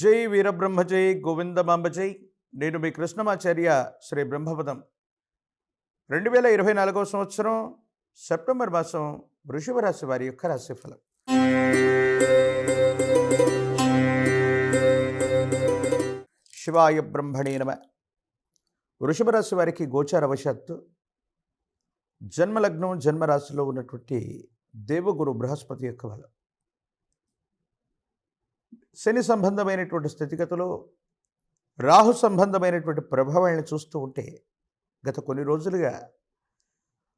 జై వీరబ్రహ్మ జై గోవిందమాంబ జై. నేను మీ కృష్ణమాచార్య శ్రీ బ్రహ్మపదం. 2024 సంవత్సరం సెప్టెంబర్ మాసం వృషభ రాశి వారి యొక్క రాశిఫలం. శివాయ బ్రహ్మణే నమ. వృషభ రాశి వారికి గోచారవశాత్తు జన్మలగ్నం జన్మరాశిలో ఉన్నటువంటి దేవగురు బృహస్పతి యొక్క బలం, శని సంబంధమైనటువంటి స్థితిగతులు, రాహు సంబంధమైనటువంటి ప్రభావాలను చూస్తూ ఉంటే గత కొన్ని రోజులుగా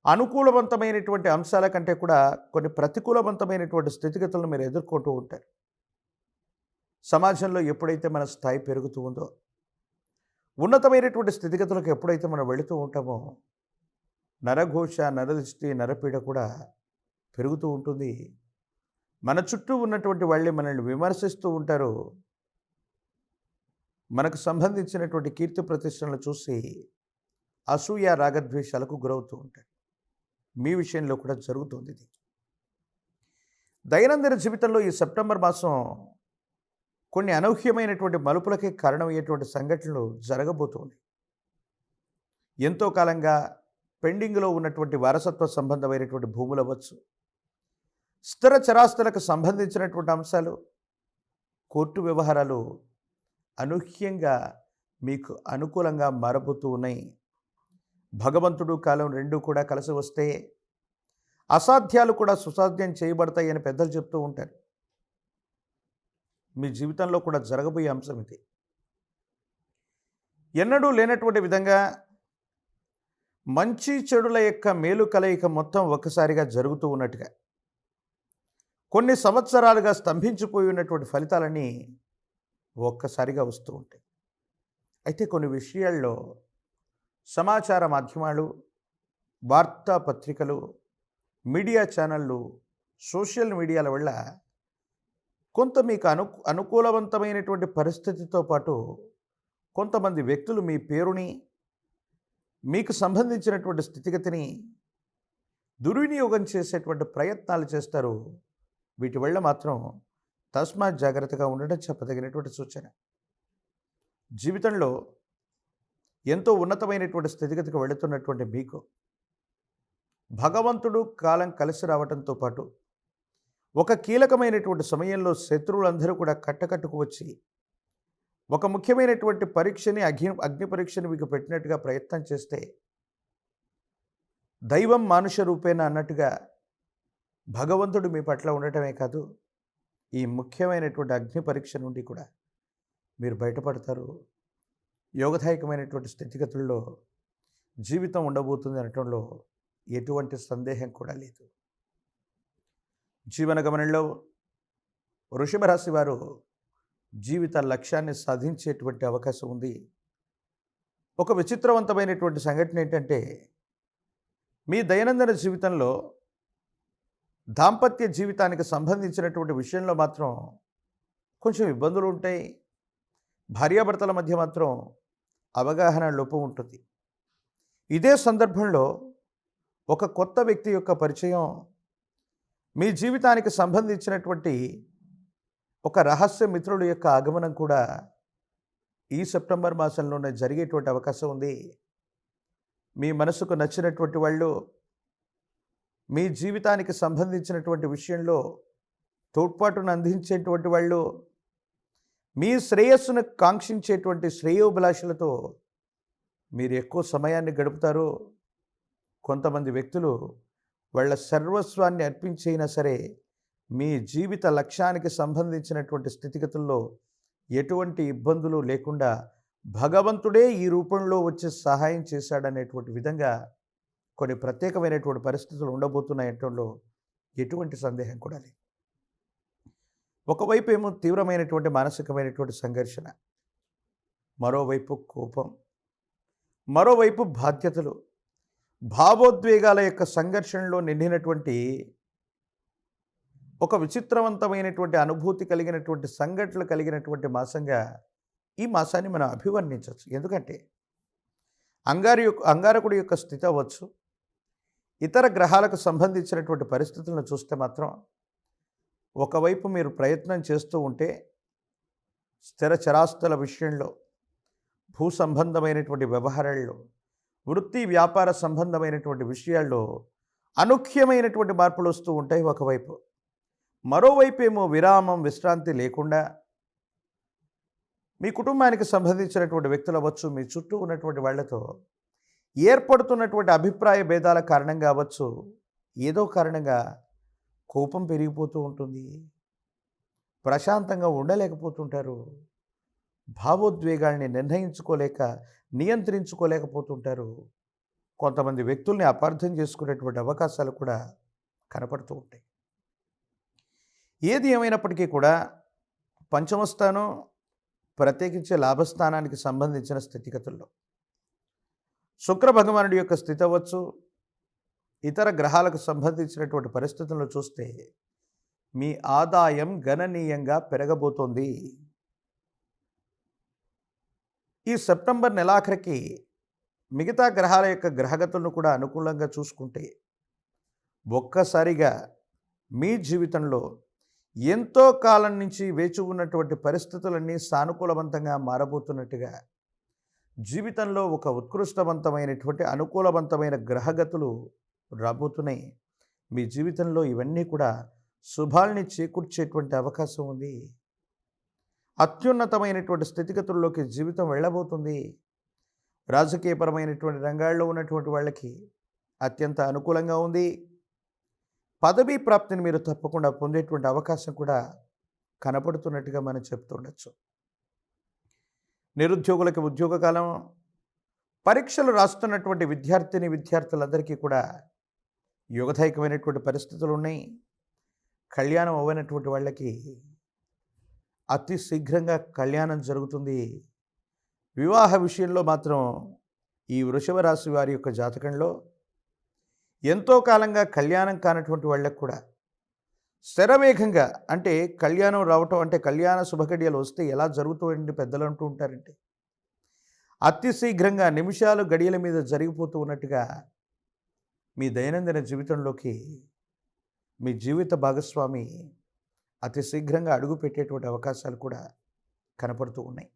అనుకూలవంతమైనటువంటి అంశాల కంటే కూడా కొన్ని ప్రతికూలవంతమైనటువంటి స్థితిగతులను మీరు ఎదుర్కొంటూ ఉంటారు. సమాజంలో ఎప్పుడైతే మన స్థాయి పెరుగుతూ ఉందో, ఉన్నతమైనటువంటి స్థితిగతులకు ఎప్పుడైతే మనం వెళుతూ ఉంటామో, నరఘోష, నరదృష్టి, నరపీడ కూడా పెరుగుతూ ఉంటుంది. మన చుట్టూ ఉన్నటువంటి వాళ్ళే మనల్ని విమర్శిస్తూ ఉంటారు. మనకు సంబంధించినటువంటి కీర్తి ప్రతిష్టలను చూసి అసూయ, రాగద్వేషాలకు గురవుతూ ఉంటారు. మీ విషయంలో కూడా జరుగుతుంది ఇది. దైనందిన జీవితంలో ఈ సెప్టెంబర్ మాసం కొన్ని అనూహ్యమైనటువంటి మలుపులకే కారణమయ్యేటువంటి సంఘటనలు జరగబోతుంది. ఎంతో కాలంగా పెండింగ్లో ఉన్నటువంటి వారసత్వ సంబంధమైనటువంటి భూములు అవ్వచ్చు, స్థిర చరాస్తులకు సంబంధించినటువంటి అంశాలు, కోర్టు వ్యవహారాలు అనూహ్యంగా మీకు అనుకూలంగా మారబోతూ ఉన్నాయి. భగవంతుడు కాలం రెండూ కూడా కలిసి వస్తే అసాధ్యాలు కూడా సుసాధ్యం చేయబడతాయి అని పెద్దలు చెప్తూ ఉంటారు. మీ జీవితంలో కూడా జరగబోయే అంశం ఇది. ఎన్నడూ లేనటువంటి విధంగా మంచి చెడుల యొక్క మేలు కలయిక మొత్తం ఒక్కసారిగా జరుగుతూ ఉన్నట్టుగా, కొన్ని సంవత్సరాలుగా స్తంభించిపోయి ఉన్నటువంటి ఫలితాలన్నీ ఒక్కసారిగా వస్తూ ఉంటాయి. అయితే కొన్ని విషయాల్లో సమాచార మాధ్యమాలు, వార్తాపత్రికలు, మీడియా ఛానళ్ళు, సోషల్ మీడియాల వల్ల కొంత మీకు అనుకూలవంతమైనటువంటి పరిస్థితితో పాటు కొంతమంది వ్యక్తులు మీ పేరుని, మీకు సంబంధించినటువంటి స్థితిగతిని దుర్వినియోగం చేసేటువంటి ప్రయత్నాలు చేస్తారు. వీటి వల్ల మాత్రం తస్మాత్ జాగ్రత్తగా ఉండడం చెప్పదగినటువంటి సూచన. జీవితంలో ఎంతో ఉన్నతమైనటువంటి స్థితిగతికి వెళుతున్నటువంటి మీకు భగవంతుడు కాలం కలిసి రావడంతో పాటు ఒక కీలకమైనటువంటి సమయంలో శత్రువులందరూ కూడా కట్టకట్టుకు వచ్చి ఒక ముఖ్యమైనటువంటి పరీక్షని, అగ్ని పరీక్షని మీకు పెట్టినట్టుగా ప్రయత్నం చేస్తే, దైవం మానుష రూపేణ అన్నట్టుగా భగవంతుడు మీ పట్ల ఉండటమే కాదు, ఈ ముఖ్యమైనటువంటి అగ్ని పరీక్ష నుండి కూడా మీరు బయటపడతారు. యోగదాయకమైనటువంటి స్థితిగతుల్లో జీవితం ఉండబోతుంది అనటంలో ఎటువంటి సందేహం కూడా లేదు. జీవన గమనంలో వృషభ రాశి వారు జీవిత లక్ష్యాన్ని సాధించేటువంటి అవకాశం ఉంది. ఒక విచిత్రవంతమైనటువంటి సంఘటన ఏంటంటే, మీ దైనందిన జీవితంలో దాంపత్య జీవితానికి సంబంధించినటువంటి విషయంలో మాత్రం కొంచెం ఇబ్బందులు ఉంటాయి. భార్యాభర్తల మధ్య మాత్రం అవగాహన లోపం ఉంటుంది. ఇదే సందర్భంలో ఒక కొత్త వ్యక్తి యొక్క పరిచయం, మీ జీవితానికి సంబంధించినటువంటి ఒక రహస్య మిత్రుల యొక్క ఆగమనం కూడా ఈ సెప్టెంబర్ మాసంలోనే జరిగేటువంటి అవకాశం ఉంది. మీ మనసుకు నచ్చినటువంటి వాళ్ళు మీ జీవితానికి సంబంధించినటువంటి విషయంలో తోడ్పాటును అందించేటువంటి వాళ్ళు, మీ శ్రేయస్సును కాంక్షించేటువంటి శ్రేయోభిలాషులతో మీరు ఎక్కువ సమయాన్ని గడుపుతారు. కొంతమంది వ్యక్తులు వాళ్ళ సర్వస్వాన్ని అర్పించైనా సరే మీ జీవిత లక్ష్యానికి సంబంధించినటువంటి స్థితిగతుల్లో ఎటువంటి ఇబ్బందులు లేకుండా భగవంతుడే ఈ రూపంలో వచ్చి సహాయం చేశాడనేటువంటి విధంగా కొన్ని ప్రత్యేకమైనటువంటి పరిస్థితులు ఉండబోతున్నాయంటంలో ఎటువంటి సందేహం కూడా లేదు. ఒకవైపు ఏమో తీవ్రమైనటువంటి మానసికమైనటువంటి సంఘర్షణ, మరోవైపు కోపం, మరోవైపు బాధ్యతలు, భావోద్వేగాల యొక్క సంఘర్షణలో నిండినటువంటి ఒక విచిత్రవంతమైనటువంటి అనుభూతి కలిగినటువంటి సంఘటనలు కలిగినటువంటి మాసంగా ఈ మాసాన్ని మనం అభివర్ణించవచ్చు. ఎందుకంటే అంగారకుడి యొక్క స్థితి అవ్వచ్చు, ఇతర గ్రహాలకు సంబంధించినటువంటి పరిస్థితులను చూస్తే మాత్రం ఒకవైపు మీరు ప్రయత్నం చేస్తూ ఉంటే స్థిర చరాస్తుల విషయంలో, భూ సంబంధమైనటువంటి వ్యవహారాల్లో, వృత్తి వ్యాపార సంబంధమైనటువంటి విషయాల్లో అనూహ్యమైనటువంటి మార్పులు వస్తూ ఉంటాయి ఒకవైపు. మరోవైపు ఏమో విరామం, విశ్రాంతి లేకుండా మీ కుటుంబానికి సంబంధించినటువంటి వ్యక్తులు అవ్వచ్చు, మీ చుట్టూ ఉన్నటువంటి వాళ్ళతో ఏర్పడుతున్నటువంటి అభిప్రాయ భేదాల కారణంగా అవ్వచ్చు, ఏదో కారణంగా కోపం పెరిగిపోతూ ఉంటుంది. ప్రశాంతంగా ఉండలేకపోతుంటారు. భావోద్వేగాల్ని నిర్ణయించుకోలేక, నియంత్రించుకోలేకపోతుంటారు. కొంతమంది వ్యక్తుల్ని అపార్థం చేసుకునేటువంటి అవకాశాలు కూడా కనపడుతూ ఉంటాయి. ఏది ఏమైనప్పటికీ కూడా పంచమ స్థానం, ప్రత్యేకించి లాభస్థానానికి సంబంధించిన స్థితిగతుల్లో శుక్ర భగవానుడి యొక్క స్థితి అవ్వచ్చు, ఇతర గ్రహాలకు సంబంధించినటువంటి పరిస్థితులను చూస్తే మీ ఆదాయం గణనీయంగా పెరగబోతోంది. ఈ సెప్టెంబర్ నెలాఖరికి మిగతా గ్రహాల యొక్క గ్రహగతులను కూడా అనుకూలంగా చూసుకుంటే ఒక్కసారిగా మీ జీవితంలో ఎంతో కాలం నుంచి వేచి ఉన్నటువంటి పరిస్థితులన్నీ సానుకూలవంతంగా మారబోతున్నట్టుగా, జీవితంలో ఒక ఉత్కృష్టవంతమైనటువంటి అనుకూలవంతమైన గ్రహగతులు రాబోతున్నాయి. మీ జీవితంలో ఇవన్నీ కూడా శుభాల్ని చేకూర్చేటువంటి అవకాశం ఉంది. అత్యున్నతమైనటువంటి స్థితిగతుల్లోకి జీవితం వెళ్ళబోతుంది. రాజకీయపరమైనటువంటి రంగాల్లో ఉన్నటువంటి వాళ్ళకి అత్యంత అనుకూలంగా ఉంది. పదవీ ప్రాప్తిని మీరు తప్పకుండా పొందేటువంటి అవకాశం కూడా కనపడుతున్నట్టుగా మనం చెప్తుండొచ్చు. నిరుద్యోగులకి ఉద్యోగకాలం, పరీక్షలు రాస్తున్నటువంటి విద్యార్థులందరికీ కూడా యోగదాయకమైనటువంటి పరిస్థితులు ఉన్నాయి. కళ్యాణం అవ్వనటువంటి వాళ్ళకి అతి శీఘ్రంగా కళ్యాణం జరుగుతుంది. వివాహ విషయంలో మాత్రం ఈ వృషభ రాశి వారి యొక్క జాతకంలో ఎంతో కాలంగా కళ్యాణం కానటువంటి వాళ్ళకు కూడా శరవేగంగా, అంటే కళ్యాణం రావటం అంటే కళ్యాణ శుభగడియలు వస్తే ఎలా జరుగుతాయండి పెద్దలు అంటూ ఉంటారంటే, అతి శీఘ్రంగా నిమిషాలు గడియల మీద జరిగిపోతూ ఉన్నట్టుగా మీ దైనందిన జీవితంలోకి మీ జీవిత భాగస్వామి అతి శీఘ్రంగా అడుగు పెట్టేటువంటి అవకాశాలు కూడా కనపడుతూ ఉన్నాయి.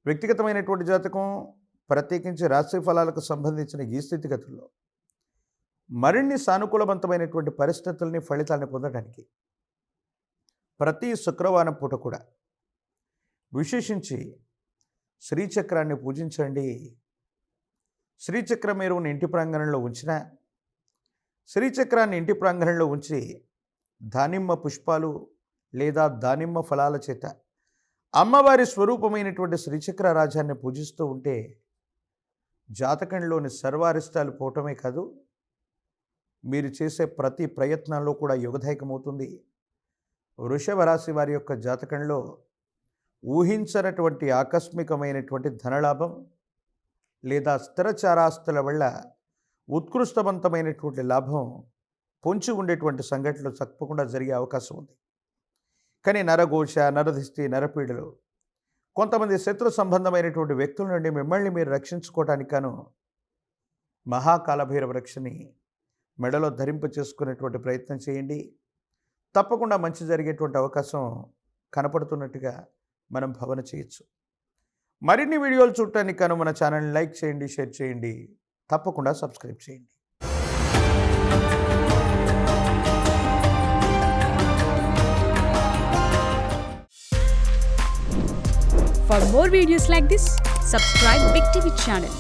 వ్యక్తిగతమైనటువంటి జాతకం, ప్రత్యేకించి రాశి ఫలాలకు సంబంధించిన ఈ స్థితిగతుల్లో మరిన్ని సానుకూలవంతమైనటువంటి పరిస్థితుల్ని, ఫలితాలను పొందడానికి ప్రతి శుక్రవారం పూట కూడా విశేషించి శ్రీచక్రాన్ని పూజించండి. శ్రీచక్రం మీరు ఇంటి ప్రాంగణంలో ఉంచిన, శ్రీచక్రాన్ని ఇంటి ప్రాంగణంలో ఉంచి దానిమ్మ పుష్పాలు లేదా దానిమ్మ ఫలాల చేత అమ్మవారి స్వరూపమైనటువంటి శ్రీచక్ర రాజాన్ని పూజిస్తూ ఉంటే జాతకంలోని సర్వారిష్టాలు పోవటమే కాదు, మీరు చేసే ప్రతి ప్రయత్నంలో కూడా యోగదాయకమవుతుంది. వృషభ రాశి వారి యొక్క జాతకంలో ఊహించనటువంటి ఆకస్మికమైనటువంటి ధనలాభం లేదా స్థిరచారాస్తుల వల్ల ఉత్కృష్టవంతమైనటువంటి లాభం పొంచి ఉండేటువంటి సంఘటనలు తప్పకుండా జరిగే అవకాశం ఉంది. కానీ నరఘోష, నరదిష్టి, నరపీడలు, కొంతమంది శత్రు సంబంధమైనటువంటి వ్యక్తుల నుండి మిమ్మల్ని మీరు రక్షించుకోవటానికి గాను మహాకాలభైరవ రక్షని మెడలో ధరింప చేసుకునేటువంటి ప్రయత్నం చేయండి. తప్పకుండా మంచి జరిగేటువంటి అవకాశం కనపడుతున్నట్టుగా మనం భావన చేయొచ్చు. మరిన్ని వీడియోలు చూడటానికి గాను మన ఛానల్ని లైక్ చేయండి, షేర్ చేయండి, తప్పకుండా సబ్స్క్రైబ్ చేయండి. For more videos like this, subscribe Big TV channel.